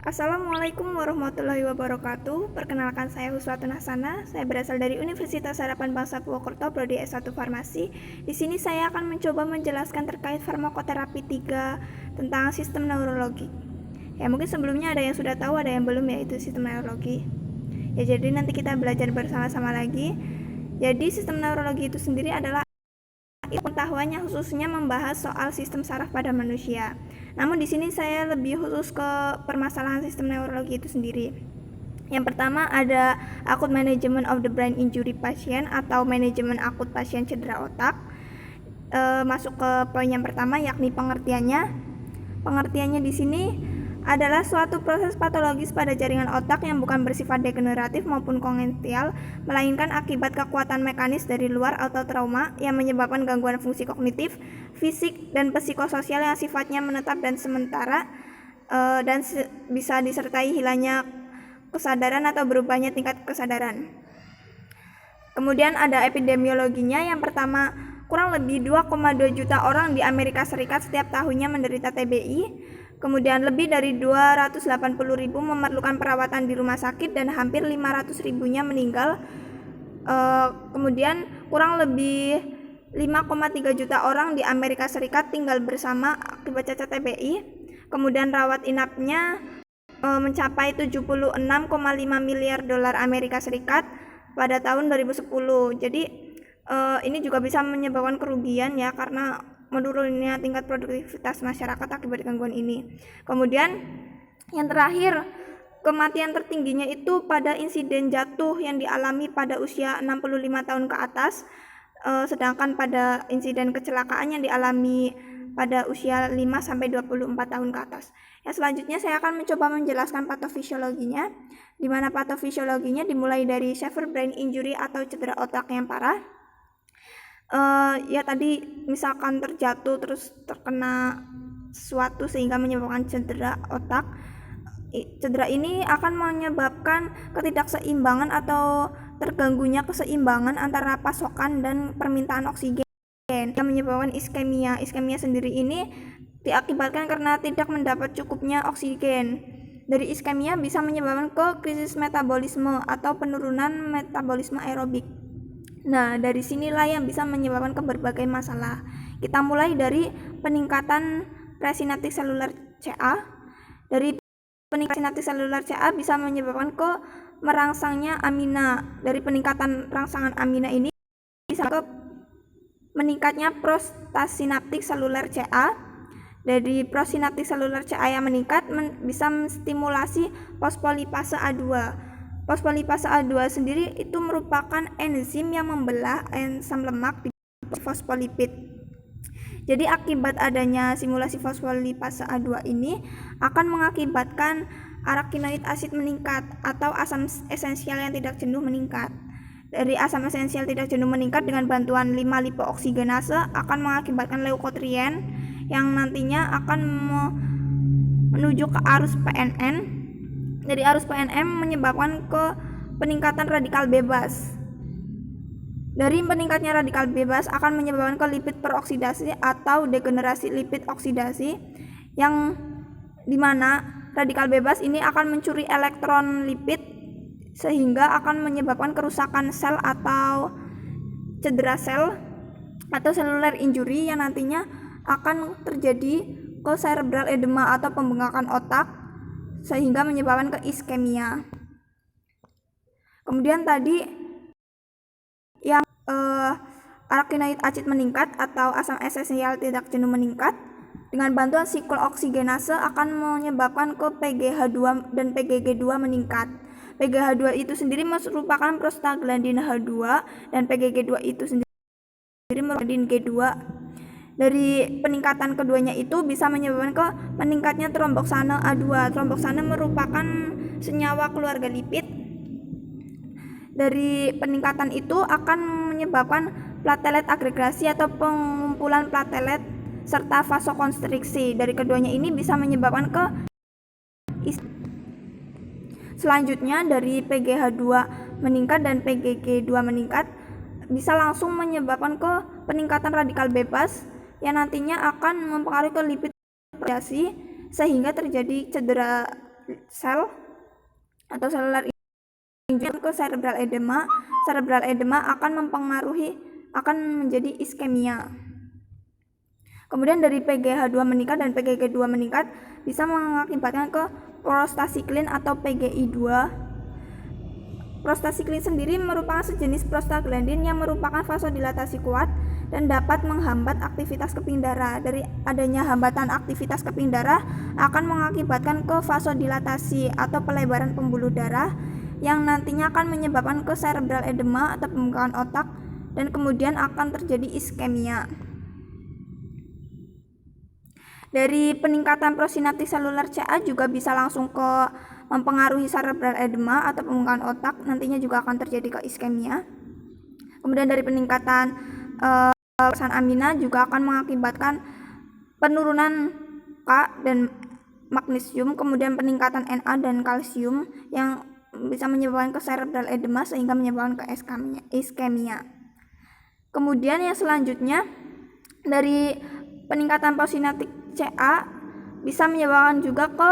Assalamualaikum warahmatullahi wabarakatuh. Perkenalkan, saya Huswatun Hasanah. Saya berasal dari Universitas Harapan Bangsa Purwokerto, prodi S1 Farmasi. Di sini saya akan mencoba menjelaskan terkait farmakoterapi 3 tentang sistem neurologi. Ya, mungkin sebelumnya ada yang sudah tahu, ada yang belum, yaitu sistem neurologi. Ya, jadi nanti kita belajar bersama-sama lagi. Jadi sistem neurologi itu sendiri adalah pengetahuannya khususnya membahas soal sistem saraf pada manusia. Namun di sini saya lebih khusus ke permasalahan sistem neurologi itu sendiri. Yang pertama ada acute management of the brain injury patient atau manajemen akut pasien cedera otak. Masuk ke poin yang pertama, yakni pengertiannya. Pengertiannya di sini adalah suatu proses patologis pada jaringan otak yang bukan bersifat degeneratif maupun kongenital, melainkan akibat kekuatan mekanis dari luar atau trauma yang menyebabkan gangguan fungsi kognitif, fisik, dan psikososial yang sifatnya menetap dan sementara, dan bisa disertai hilangnya kesadaran atau berubahnya tingkat kesadaran. Kemudian ada epidemiologinya. Yang pertama, kurang lebih 2,2 juta orang di Amerika Serikat setiap tahunnya menderita TBI. Kemudian lebih dari 280.000 memerlukan perawatan di rumah sakit dan hampir 500.000-nya meninggal. Kemudian kurang lebih 5,3 juta orang di Amerika Serikat tinggal bersama akibat cacat TBI. Kemudian rawat inapnya mencapai 76,5 miliar dolar Amerika Serikat pada tahun 2010. Jadi ini juga bisa menyebabkan kerugian ya, karena menurunnya tingkat produktivitas masyarakat akibat gangguan ini. Kemudian yang terakhir, kematian tertingginya itu pada insiden jatuh yang dialami pada usia 65 tahun ke atas, sedangkan pada insiden kecelakaan yang dialami pada usia 5-24 tahun ke atas. Ya, selanjutnya saya akan mencoba menjelaskan patofisiologinya, di mana patofisiologinya dimulai dari severe brain injury atau cedera otak yang parah. Ya tadi misalkan terjatuh terus terkena sesuatu sehingga menyebabkan cedera otak. Cedera ini akan menyebabkan ketidakseimbangan atau terganggunya keseimbangan antara pasokan dan permintaan oksigen yang menyebabkan iskemia. Iskemia sendiri ini diakibatkan karena tidak mendapat cukupnya oksigen. Dari iskemia bisa menyebabkan ke krisis metabolisme atau penurunan metabolisme aerobik. Nah, dari sinilah yang bisa menyebabkan ke berbagai masalah. Kita mulai dari peningkatan presinaptik seluler CA. Dari peningkatan sinaptik seluler CA bisa menyebabkan ke merangsangnya amina. Dari peningkatan rangsangan amina ini bisa ke meningkatnya prostasinaptik seluler CA. Dari prosinaptik seluler CA yang meningkat bisa menstimulasi fosfolipase A2. Fosfolipase A2 sendiri itu merupakan enzim yang membelah asam lemak di fosfolipid. Jadi akibat adanya simulasi fosfolipase A2 ini akan mengakibatkan arakinoid asid meningkat atau asam esensial yang tidak jenuh meningkat. Dari asam esensial tidak jenuh meningkat dengan bantuan 5-lipooksigenase akan mengakibatkan leukotrien yang nantinya akan menuju ke arus PNN. Dari arus PNM menyebabkan ke peningkatan radikal bebas. Dari peningkatnya radikal bebas akan menyebabkan ke lipid peroksidasi atau degenerasi lipid oksidasi, yang dimana radikal bebas ini akan mencuri elektron lipid sehingga akan menyebabkan kerusakan sel atau cedera sel atau cellular injury yang nantinya akan terjadi ke cerebral edema atau pembengkakan otak sehingga menyebabkan ke iskemia. Kemudian tadi yang arakinoid acid meningkat atau asam esensial tidak jenuh meningkat dengan bantuan siklooksigenase akan menyebabkan ke PGH2 dan PGG2 meningkat. PGH2 itu sendiri merupakan prostaglandin H2 dan PGG2 itu sendiri merupakan G2. Dari peningkatan keduanya itu bisa menyebabkan ke meningkatnya tromboksane A2. Tromboksane merupakan senyawa keluarga lipid. Dari peningkatan itu akan menyebabkan platelet agregasi atau pengumpulan platelet serta vasokonstriksi. Dari keduanya ini bisa menyebabkan ke selanjutnya dari PGH2 meningkat dan PGG2 meningkat bisa langsung menyebabkan ke peningkatan radikal bebas yang nantinya akan mempengaruhi ke lipid oksidasi sehingga terjadi cedera sel atau seluler injury ke cerebral edema. Cerebral edema akan menjadi iskemia. Kemudian dari PGH2 meningkat dan PGG2 meningkat bisa mengakibatkan ke prostasiklin atau PGI2. Prostasiklin sendiri merupakan sejenis prostaglandin yang merupakan vasodilatasi kuat dan dapat menghambat aktivitas keping darah. Dari adanya hambatan aktivitas keping darah akan mengakibatkan ke vasodilatasi atau pelebaran pembuluh darah yang nantinya akan menyebabkan ke cerebral edema atau pembengkakan otak dan kemudian akan terjadi iskemia. Dari peningkatan prosinaptik seluler CA juga bisa langsung ke mempengaruhi cerebral edema atau pembengkakan otak, nantinya juga akan terjadi ke iskemia. Kemudian dari peningkatan asam amina juga akan mengakibatkan penurunan K dan magnesium, kemudian peningkatan Na dan kalsium yang bisa menyebabkan ke cerebral edema sehingga menyebabkan ke iskemia. Kemudian yang selanjutnya dari peningkatan prosinaptik CA bisa menyebabkan juga ke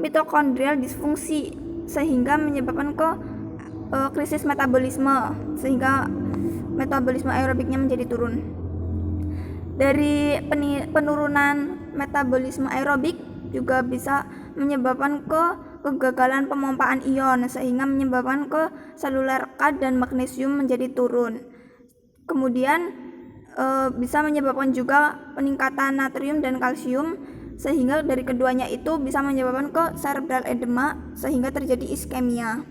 mitokondrial disfungsi sehingga menyebabkan ke krisis metabolisme sehingga metabolisme aerobiknya menjadi turun. Dari penurunan metabolisme aerobik juga bisa menyebabkan ke kegagalan pemompaan ion sehingga menyebabkan ke seluler K dan magnesium menjadi turun. Kemudian bisa menyebabkan juga peningkatan natrium dan kalsium sehingga dari keduanya itu bisa menyebabkan ke cerebral edema sehingga terjadi iskemia.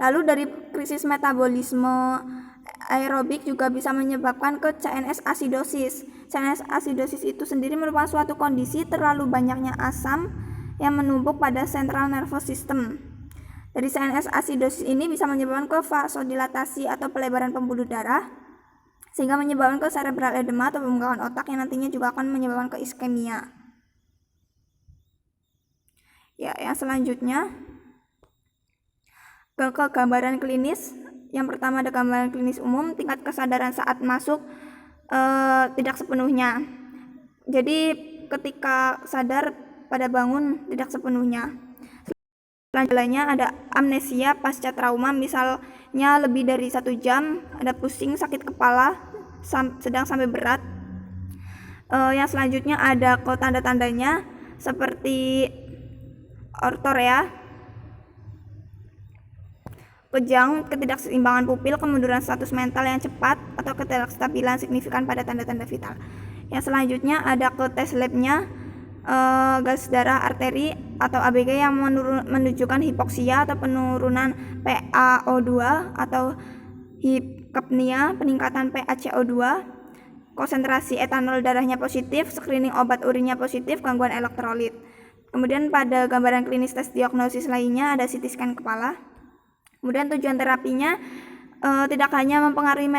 Lalu dari krisis metabolisme aerobik juga bisa menyebabkan ke CNS acidosis. CNS acidosis itu sendiri merupakan suatu kondisi terlalu banyaknya asam yang menumpuk pada central nervous system. Dari CNS acidosis ini bisa menyebabkan ke vasodilatasi atau pelebaran pembuluh darah sehingga menyebabkan ke cerebral edema atau pembengkakan otak yang nantinya juga akan menyebabkan ke iskemia. Ya, yang selanjutnya ke gambaran klinis. Yang pertama ada gambaran klinis umum, tingkat kesadaran saat masuk tidak sepenuhnya. Jadi ketika sadar pada bangun tidak sepenuhnya. Selanjutnya ada amnesia pasca trauma, misalnya lebih dari 1 jam, ada pusing, sakit kepala, sedang sampai berat. Yang selanjutnya ada tanda-tandanya seperti ortorea, kejang, ketidakseimbangan pupil, kemunduran status mental yang cepat, atau ketidakstabilan signifikan pada tanda-tanda vital. Yang selanjutnya ada ke tes labnya, gas darah arteri atau ABG yang menunjukkan hipoksia atau penurunan PaO2 atau hipkapnia, peningkatan PaCO2, konsentrasi etanol darahnya positif, screening obat urinnya positif, gangguan elektrolit. Kemudian pada gambaran klinis tes diagnosis lainnya ada CT scan kepala. Kemudian tujuan terapinya tidak hanya mempengaruhi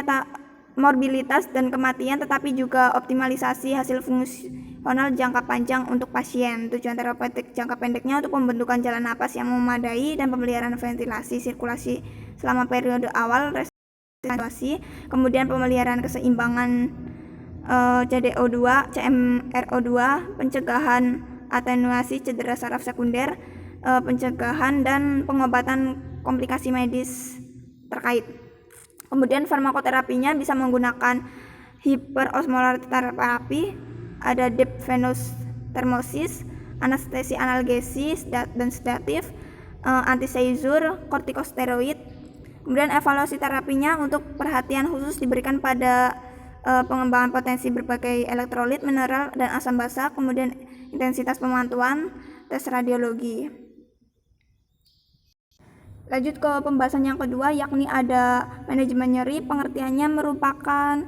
morbilitas dan kematian, tetapi juga optimalisasi hasil fungsional jangka panjang untuk pasien. Tujuan terapeutik jangka pendeknya untuk pembentukan jalan napas yang memadai dan pemeliharaan ventilasi sirkulasi selama periode awal restitusi, kemudian pemeliharaan keseimbangan CDO2, CMRO2, pencegahan atenuasi cedera saraf sekunder, pencegahan dan pengobatan komplikasi medis terkait. Kemudian farmakoterapinya bisa menggunakan hiperosmolar terapi, ada deep venous thermosis, anestesi analgesi dan sedatif, antiseizur, kortikosteroid. Kemudian evaluasi terapinya untuk perhatian khusus diberikan pada pengembangan potensi berbagai elektrolit, mineral, dan asam basa, kemudian intensitas pemantauan, tes radiologi. Lanjut ke pembahasan yang kedua, yakni ada manajemen nyeri. Pengertiannya merupakan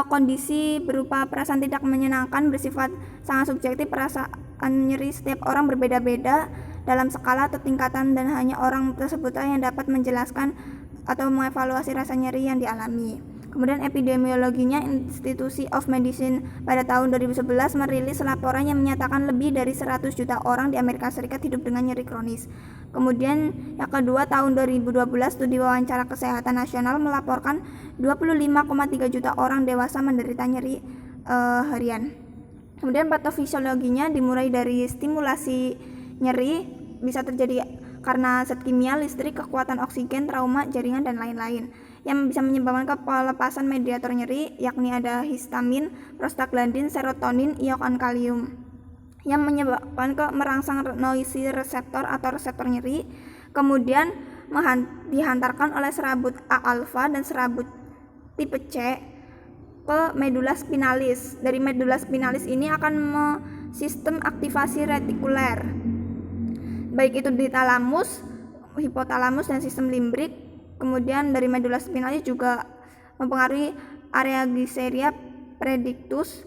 kondisi berupa perasaan tidak menyenangkan bersifat sangat subjektif. Perasaan nyeri setiap orang berbeda-beda dalam skala atau tingkatan dan hanya orang tersebut yang dapat menjelaskan atau mengevaluasi rasa nyeri yang dialami. Kemudian epidemiologinya, Institute of Medicine pada tahun 2011 merilis laporan yang menyatakan lebih dari 100 juta orang di Amerika Serikat hidup dengan nyeri kronis. Kemudian yang kedua, tahun 2012 studi wawancara kesehatan nasional melaporkan 25,3 juta orang dewasa menderita nyeri harian. Kemudian patofisiologinya dimulai dari stimulasi nyeri bisa terjadi karena zat kimia, listrik, kekuatan oksigen, trauma, jaringan, dan lain-lain yang bisa menyebabkan pelepasan mediator nyeri, yakni ada histamin, prostaglandin, serotonin, ion kalium yang menyebabkan merangsang noisy reseptor atau reseptor nyeri, kemudian dihantarkan oleh serabut A-alfa dan serabut tipe C ke medula spinalis. Dari medula spinalis ini akan sistem aktivasi retikuler, baik itu di talamus, hipotalamus, dan sistem limbik. Kemudian dari medula spinalis juga mempengaruhi area glyceria predictus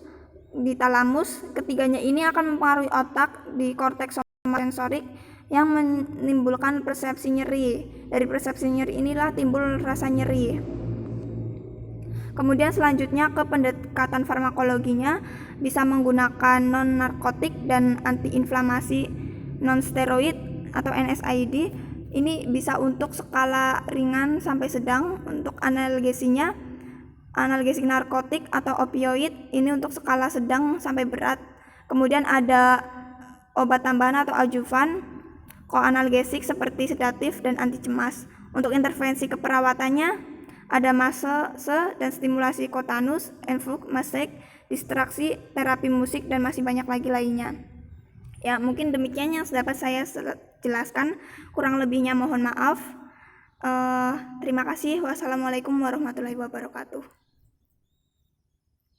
di talamus. Ketiganya ini akan mempengaruhi otak di korteks sensorik yang menimbulkan persepsi nyeri. Dari persepsi nyeri inilah timbul rasa nyeri. Kemudian selanjutnya ke pendekatan farmakologinya, bisa menggunakan non-narkotik dan antiinflamasi non-steroid atau NSAID. Ini bisa untuk skala ringan sampai sedang. Untuk analgesinya, analgesik narkotik atau opioid, ini untuk skala sedang sampai berat. Kemudian ada obat tambahan atau adjuvan koanalgesik seperti sedatif dan anti cemas. Untuk intervensi keperawatannya ada massase dan stimulasi kotanus, enfuk, masek, distraksi, terapi musik, dan masih banyak lagi lainnya. Ya, mungkin demikian yang dapat saya jelaskan. Kurang lebihnya mohon maaf. Terima kasih. Wassalamualaikum warahmatullahi wabarakatuh.